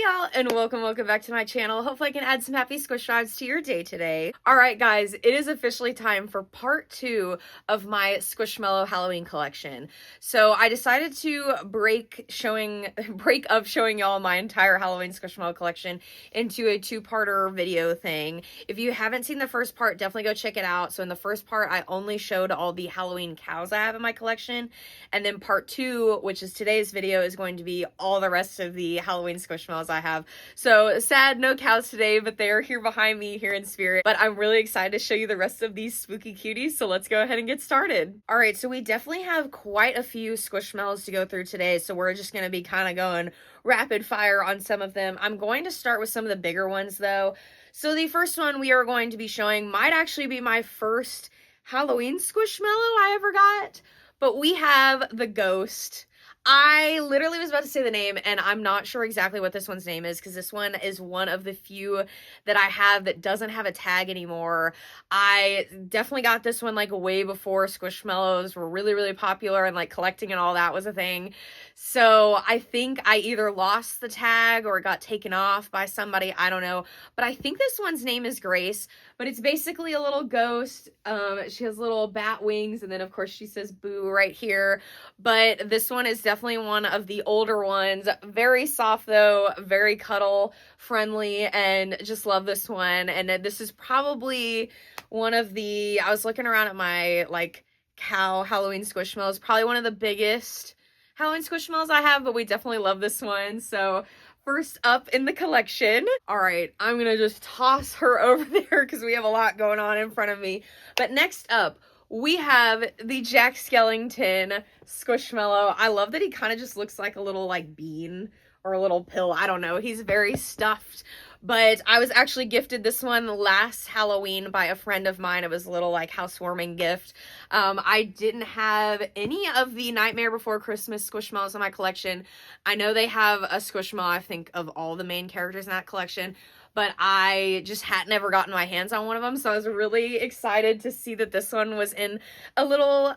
Hey y'all, and welcome back to my channel. Hopefully I can add some happy squish vibes to your day today. Alright guys, it is officially time for part 2 of my Squishmallow Halloween collection. So I decided to break up showing y'all my entire Halloween Squishmallow collection into a two-parter video thing. If you haven't seen the first part, definitely go check it out. So in the first part, I only showed all the Halloween cows I have in my collection. And then part 2, which is today's video, is going to be all the rest of the Halloween Squishmallows I have. So sad, no cows today, but they are here behind me here in spirit. But I'm really excited to show you the rest of these spooky cuties, so let's go ahead and get started. All right, so we definitely have quite a few Squishmallows to go through today, so we're just going to be kind of going rapid fire on some of them. I'm going to start with some of the bigger ones though. So the first one we are going to be showing might actually be my first Halloween Squishmallow I ever got, but we have the Ghost. I literally was about to say the name, and I'm not sure exactly what this one's name is, because this one is one of the few that I have that doesn't have a tag anymore. I definitely got this one like way before Squishmallows were really popular, and like collecting and all that was a thing. So I think I either lost the tag or it got taken off by somebody, I don't know. But I think this one's name is Grace, but it's basically a little ghost. She has little bat wings, and then of course she says boo right here. But this one is definitely one of the older ones. Very soft though, very cuddle friendly, and just love this one. And this is probably one of the, I was looking around at my like cow Halloween Squishmallows, probably one of the biggest Halloween Squishmallows I have, but we definitely love this one. So first up in the collection. All right, I'm gonna just toss her over there because we have a lot going on in front of me. But next up, we have the Jack Skellington Squishmallow. I love that he kind of just looks like a little like bean or a little pill. I don't know. He's very stuffed. But I was actually gifted this one last Halloween by a friend of mine. It was a little like housewarming gift. I didn't have any of the Nightmare Before Christmas Squishmallows in my collection. I know they have a Squishmallow, I think, of all the main characters in that collection, but I just had never gotten my hands on one of them. So I was really excited to see that this one was in a little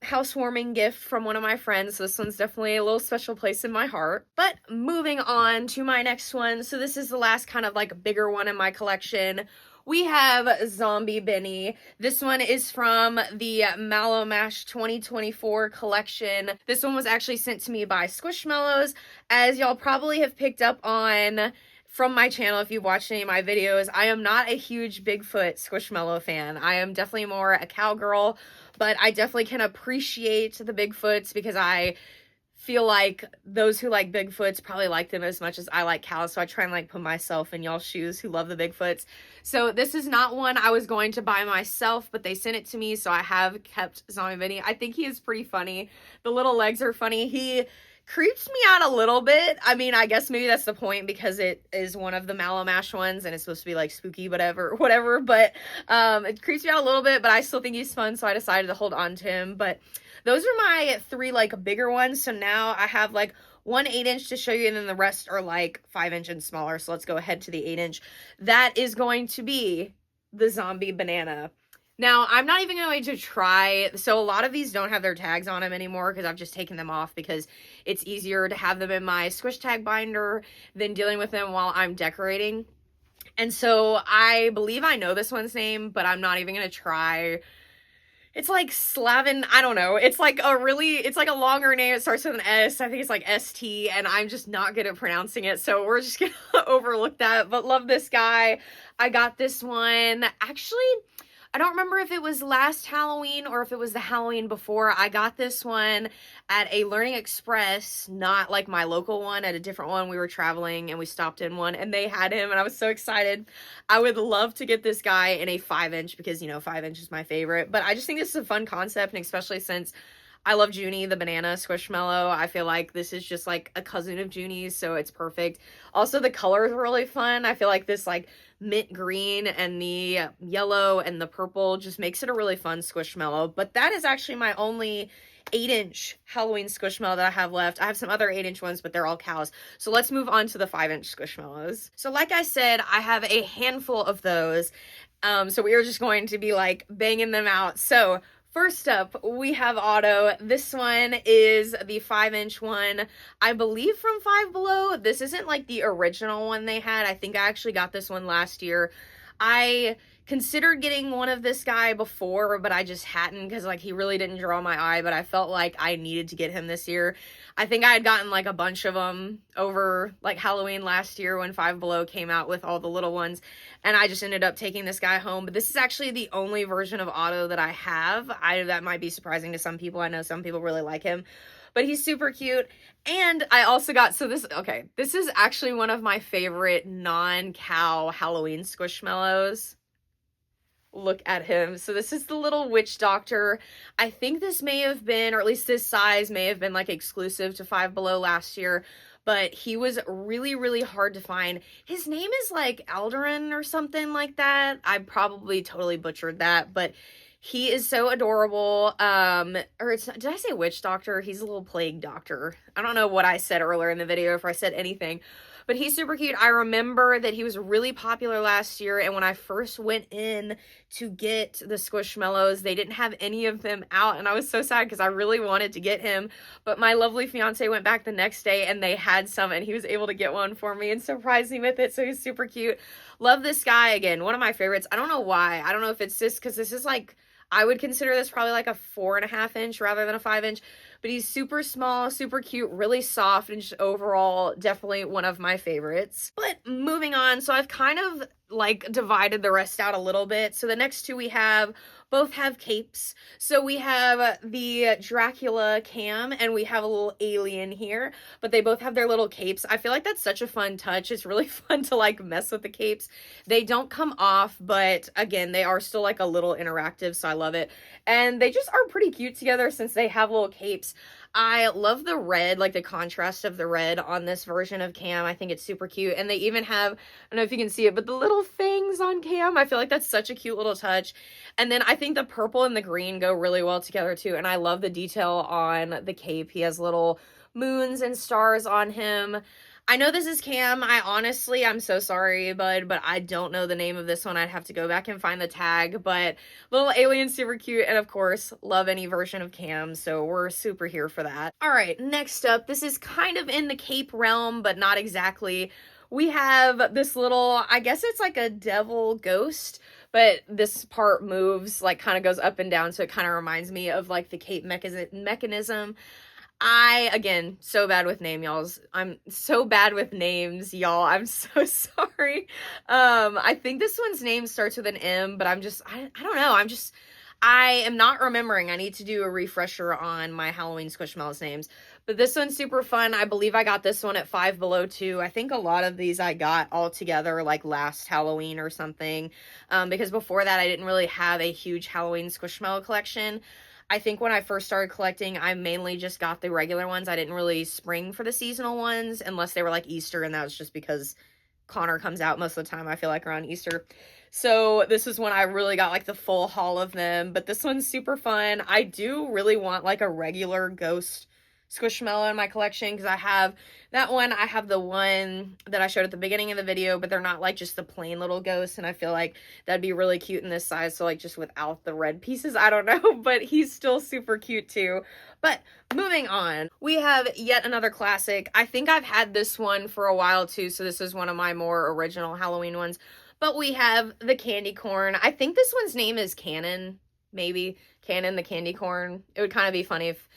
housewarming gift from one of my friends. So this one's definitely a little special place in my heart. But moving on to my next one. So this is the last kind of like bigger one in my collection. We have Zombie Benny. This one is from the Mallow Mash 2024 collection. This one was actually sent to me by Squishmallows. As y'all probably have picked up on from my channel, if you've watched any of my videos, I am not a huge Bigfoot Squishmallow fan. I am definitely more a cowgirl, but I definitely can appreciate the Bigfoots because I feel like those who like Bigfoots probably like them as much as I like cows, so I try and like put myself in y'all's shoes who love the Bigfoots. So this is not one I was going to buy myself, but they sent it to me, so I have kept Zombie Benny. I think he is pretty funny. The little legs are funny. He creeps me out a little bit. I mean, I guess maybe that's the point because it is one of the Mallow Mash ones and it's supposed to be like spooky, whatever, but it creeps me out a little bit, but I still think he's fun, so I decided to hold on to him. But those are my 3 like bigger ones. So now I have like one 8-inch to show you, and then the rest are like 5-inch and smaller. So let's go ahead to the 8-inch. That is going to be the Zombie Banana. Now, I'm not even going to try, so a lot of these don't have their tags on them anymore because I've just taken them off because it's easier to have them in my squish tag binder than dealing with them while I'm decorating. And so I believe I know this one's name, but I'm not even going to try. It's like Slavin, I don't know. It's like a longer name. It starts with an S. I think it's like ST, and I'm just not good at pronouncing it, so we're just going to overlook that. But love this guy. I got this one. Actually, I don't remember if it was last Halloween or if it was the Halloween before. I got this one at a Learning Express, not like my local one, at a different one. We were traveling and we stopped in one and they had him and I was so excited. I would love to get this guy in a 5-inch because, you know, 5-inch is my favorite. But I just think this is a fun concept, and especially since I love Junie, the banana Squishmallow. I feel like this is just like a cousin of Junie's, so it's perfect. Also, the colors are really fun. I feel like this like mint green and the yellow and the purple just makes it a really fun Squishmallow. But that is actually my only 8-inch Halloween Squishmallow that I have left. I have some other 8-inch ones, but they're all cows. So let's move on to the 5-inch Squishmallows. So like I said, I have a handful of those. So we are just going to be like banging them out. So First up, we have Otto. This one is the 5-inch one, I believe from Five Below. This isn't like the original one they had. I think I actually got this one last year. I considered getting one of this guy before, but I just hadn't because like he really didn't draw my eye, but I felt like I needed to get him this year. I think I had gotten like a bunch of them over like Halloween last year when Five Below came out with all the little ones, and I just ended up taking this guy home. But this is actually the only version of Otto that I have. That might be surprising to some people. I know some people really like him, but he's super cute. And I also got, this is actually one of my favorite non-cow Halloween Squishmallows. Look at him. So this is the little witch doctor. I think this may have been, or at least this size may have been like exclusive to Five Below last year, but he was really, really hard to find. His name is like Alderin or something like that. I probably totally butchered that, but he is so adorable. Did I say witch doctor? He's a little plague doctor. I don't know what I said earlier in the video, if I said anything, but he's super cute. I remember that he was really popular last year, and when I first went in to get the Squishmallows, they didn't have any of them out, and I was so sad because I really wanted to get him, but my lovely fiance went back the next day, and they had some, and he was able to get one for me and surprise me with it, so he's super cute. Love this guy. Again, one of my favorites. I don't know why. I don't know if it's just because this is like, I would consider this probably like a 4.5-inch rather than a 5-inch, but he's super small, super cute, really soft, and just overall definitely one of my favorites. But moving on, so I've kind of like divided the rest out a little bit. So the next two we have both have capes. So we have the Dracula Cam and we have a little alien here, but they both have their little capes. I feel like that's such a fun touch. It's really fun to like mess with the capes. They don't come off, but again, they are still like a little interactive, so I love it. And they just are pretty cute together since they have little capes. I love the red, like the contrast of the red on this version of Cam. I think it's super cute. And they even have, I don't know if you can see it, but the little fangs on Cam. I feel like that's such a cute little touch. And then I think the purple and the green go really well together too. And I love the detail on the cape. He has little moons and stars on him. I know this is Cam. I'm so sorry, bud, but I don't know the name of this one. I'd have to go back and find the tag, but little alien, super cute, and of course, love any version of Cam, so we're super here for that. All right, next up, this is kind of in the cape realm, but not exactly. We have this little, I guess it's like a devil ghost, but this part moves, like kind of goes up and down, so it kind of reminds me of like the cape mechanism. Again, so bad with names, y'all. I'm so sorry. I think this one's name starts with an M, but I don't know. I am not remembering. I need to do a refresher on my Halloween Squishmallows names. But this one's super fun. I believe I got this one at Five Below too. I think a lot of these I got all together like last Halloween or something. Because before that I didn't really have a huge Halloween Squishmallow collection. I think when I first started collecting, I mainly just got the regular ones. I didn't really spring for the seasonal ones unless they were like Easter, and that was just because Connor comes out most of the time, I feel like, around Easter. So this is when I really got like the full haul of them, but this one's super fun. I do really want like a regular ghost Squishmallow in my collection because I have that one. I have the one that I showed at the beginning of the video, but they're not like just the plain little ghosts, and I feel like that'd be really cute in this size, so like just without the red pieces. I don't know, but he's still super cute too. But moving on, we have yet another classic. I think I've had this one for a while too, so this is one of my more original Halloween ones. But we have the candy corn. I think this one's name is Cannon, maybe. Cannon the candy corn. It would kind of be funny if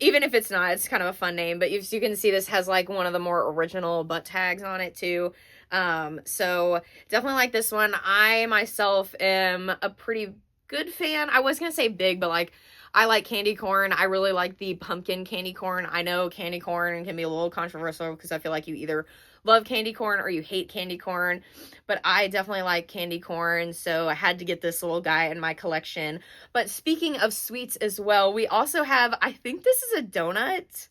even if it's not, it's kind of a fun name. But you can see this has like one of the more original butt tags on it too. So definitely like this one. I myself am a pretty good fan. I was gonna say big, but like I like candy corn. I really like the pumpkin candy corn. I know candy corn can be a little controversial because I feel like you either love candy corn or you hate candy corn, but I definitely like candy corn, so I had to get this little guy in my collection. But speaking of sweets as well, we also have, I think this is a donut.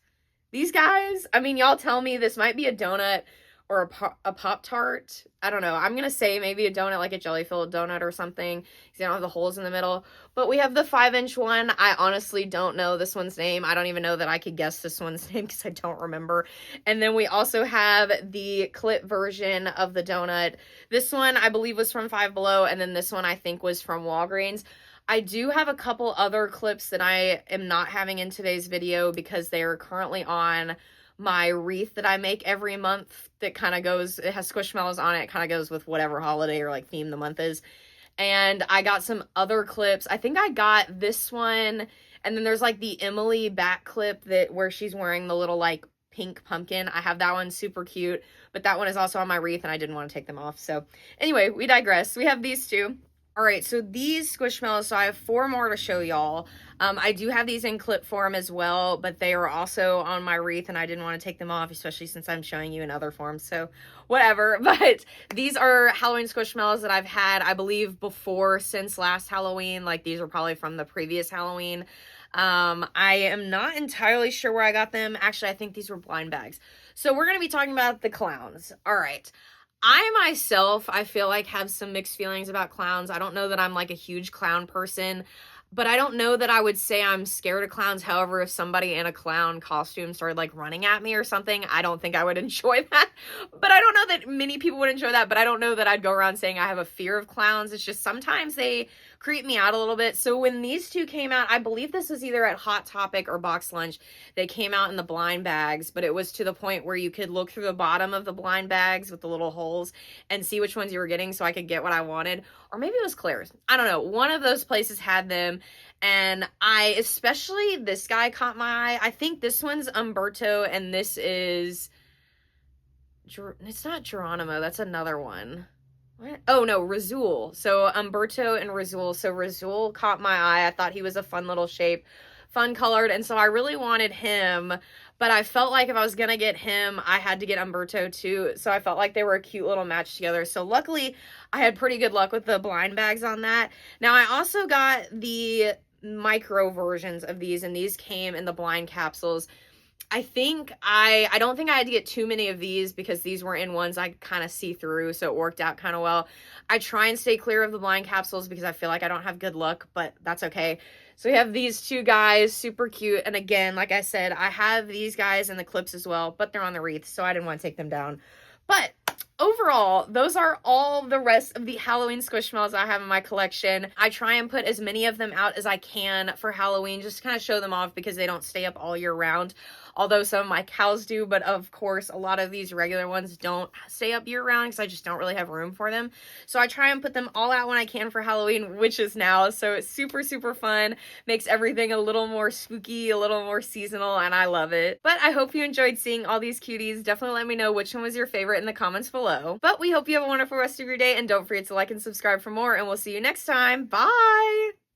These guys, I mean, y'all tell me, this might be a donut or a Pop-Tart. I don't know. I'm going to say maybe a donut, like a jelly-filled donut or something, because they don't have the holes in the middle. But we have the 5-inch one. I honestly don't know this one's name. I don't even know that I could guess this one's name because I don't remember. And then we also have the clip version of the donut. This one, I believe, was from Five Below, and then this one, I think, was from Walgreens. I do have a couple other clips that I am not having in today's video because they are currently on my wreath that I make every month that kind of goes, it has Squishmallows on it, it kind of goes with whatever holiday or like theme the month is. And I got some other clips. I think I got this one, and then there's like the Emily back clip that where she's wearing the little like pink pumpkin. I have that one, super cute, but that one is also on my wreath and I didn't want to take them off. So anyway, we digress. We have these two. All right, so these Squishmallows, so I have 4 more to show y'all. I do have these in clip form as well, but they are also on my wreath and I didn't want to take them off, especially since I'm showing you in other forms, so whatever. But these are Halloween Squishmallows that I've had, I believe, before since last Halloween. Like, these are probably from the previous Halloween. I am not entirely sure where I got them. Actually, I think these were blind bags. So we're going to be talking about the clowns. All right. I myself, I feel like, have some mixed feelings about clowns. I don't know that I'm like a huge clown person, but I don't know that I would say I'm scared of clowns. However, if somebody in a clown costume started like running at me or something, I don't think I would enjoy that. But I don't know that many people would enjoy that, but I don't know that I'd go around saying I have a fear of clowns. It's just sometimes they creep me out a little bit. So when these two came out, I believe this was either at Hot Topic or Box Lunch. They came out in the blind bags, but it was to the point where you could look through the bottom of the blind bags with the little holes and see which ones you were getting so I could get what I wanted. Or maybe it was Claire's. I don't know. One of those places had them. And especially this guy caught my eye. I think this one's Umberto and this is, it's not Geronimo. That's another one. What? Oh no, Razul. So Umberto and Razul. So Razul caught my eye. I thought he was a fun little shape, fun colored, and so I really wanted him, but I felt like if I was gonna get him, I had to get Umberto too. So I felt like they were a cute little match together. So luckily, I had pretty good luck with the blind bags on that. Now I also got the micro versions of these, and these came in the blind capsules. I think I don't think I had to get too many of these because these were in ones I kind of see through, so it worked out kind of well. I try and stay clear of the blind capsules because I feel like I don't have good luck, but that's okay. So we have these two guys, super cute. And again, like I said, I have these guys in the clips as well, but they're on the wreath, so I didn't want to take them down. But overall, those are all the rest of the Halloween Squishmallows I have in my collection. I try and put as many of them out as I can for Halloween, just to kind of show them off because they don't stay up all year round. Although some of my cows do, but of course, a lot of these regular ones don't stay up year round because I just don't really have room for them. So I try and put them all out when I can for Halloween, which is now. So it's super, super fun. Makes everything a little more spooky, a little more seasonal, and I love it. But I hope you enjoyed seeing all these cuties. Definitely let me know which one was your favorite in the comments below. But we hope you have a wonderful rest of your day, and don't forget to like and subscribe for more, and we'll see you next time. Bye!